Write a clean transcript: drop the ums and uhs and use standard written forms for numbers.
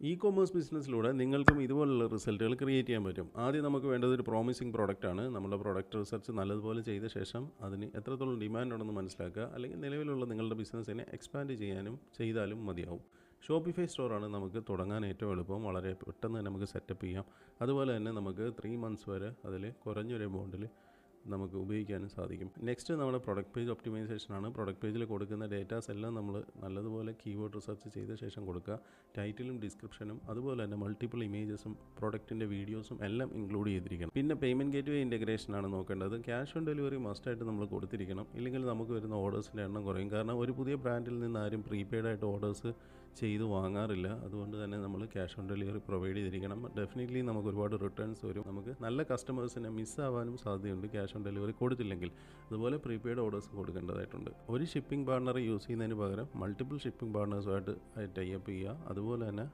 E commerce ബിസിനസ്സിലൂടെ നിങ്ങൾക്കും ഇതുപോലുള്ള റിസൾട്ടുകൾ create ചെയ്യാൻ പറ്റും. ആദ്യം നമുക്ക് വേണ്ടത് ഒരു പ്രോമിസിങ് പ്രോഡക്റ്റാണ്. നമ്മുടെ പ്രോഡക്റ്റ് റിസർച്ച് നല്ലതുപോലെ ചെയ്ത ശേഷം അതിന് എത്രത്തോളം ഡിമാൻഡ് ഉണ്ടെന്ന് മനസ്സിലാക്കുക. അല്ലെങ്കിൽ നിലവിലുള്ള നിങ്ങളുടെ ബിസിനസ്സിനെ എക്സ്പാൻഡ് ചെയ്താലും മതിയാവും. ഷോപ്പിഫൈ സ്റ്റോറാണ് നമുക്ക് തുടങ്ങാൻ ഏറ്റവും എളുപ്പം. വളരെ പെട്ടെന്ന് തന്നെ നമുക്ക് സെറ്റപ്പ് ചെയ്യാം. അതുപോലെ തന്നെ നമുക്ക് 3 months വരെ അതിൽ കുറഞ്ഞൊരു എമൗണ്ടിൽ നമുക്ക് ഉപയോഗിക്കാനും സാധിക്കും. നെക്സ്റ്റ് നമ്മുടെ പ്രൊഡക്റ്റ് പേജ് ഒപ്റ്റിമൈസേഷനാണ്. പ്രൊഡക്റ്റ് പേജിൽ കൊടുക്കുന്ന ഡേറ്റാസ് എല്ലാം നമ്മൾ നല്ലതുപോലെ കീവേഡ് റിസർച്ച് ചെയ്ത ശേഷം കൊടുക്കുക. ടൈറ്റിലും ഡിസ്ക്രിപ്ഷനും അതുപോലെ തന്നെ മൾട്ടിപ്പിൾ ഇമേജസും പ്രൊഡക്റ്റിൻ്റെ വീഡിയോസും എല്ലാം ഇൻക്ലൂഡ് ചെയ്തിരിക്കണം. പിന്നെ പേയ്മെൻറ്റ് ഗേറ്റ്വേ ഇൻ്റഗ്രേഷനാണ് നോക്കേണ്ടത്. ക്യാഷ് ഓൺ ഡെലിവറി മസ്റ്റായിട്ട് നമ്മൾ കൊടുത്തിരിക്കണം. ഇല്ലെങ്കിൽ നമുക്ക് വരുന്ന ഓർഡേഴ്സിൻ്റെ എണ്ണം കുറയും. കാരണം ഒരു പുതിയ ബ്രാൻഡിൽ നിന്ന് ആരും പ്രീപെയ്ഡായിട്ട് ഓർഡേഴ്സ് ചെയ്ത് വാങ്ങാറില്ല. അതുകൊണ്ട് തന്നെ നമ്മൾ ക്യാഷ് ഓൺ ഡെലിവറി പ്രൊവൈഡ് ചെയ്തിരിക്കണം. ഡെഫിനറ്റ്ലി നമുക്ക് ഒരുപാട് റിട്ടേൺസ് വരും. നമുക്ക് നല്ല കസ്റ്റമേഴ്സിനെ മിസ്സാവാനും സാധ്യതയുണ്ട് ക്യാഷ് ഓൺ ഡെലിവറി കൊടുത്തില്ലെങ്കിൽ. അതുപോലെ പ്രീപെയ്ഡ് ഓർഡേഴ്സ് കൊടുക്കേണ്ടതായിട്ടുണ്ട്. ഒരു ഷിപ്പിംഗ് പാർട്ണറെ യൂസ് ചെയ്യുന്നതിന് പകരം മൾട്ടിപ്പിൾ ഷിപ്പിംഗ് പാർട്ണേഴ്സുമായിട്ട് ടൈ അപ്പ് ചെയ്യുക. അതുപോലെ തന്നെ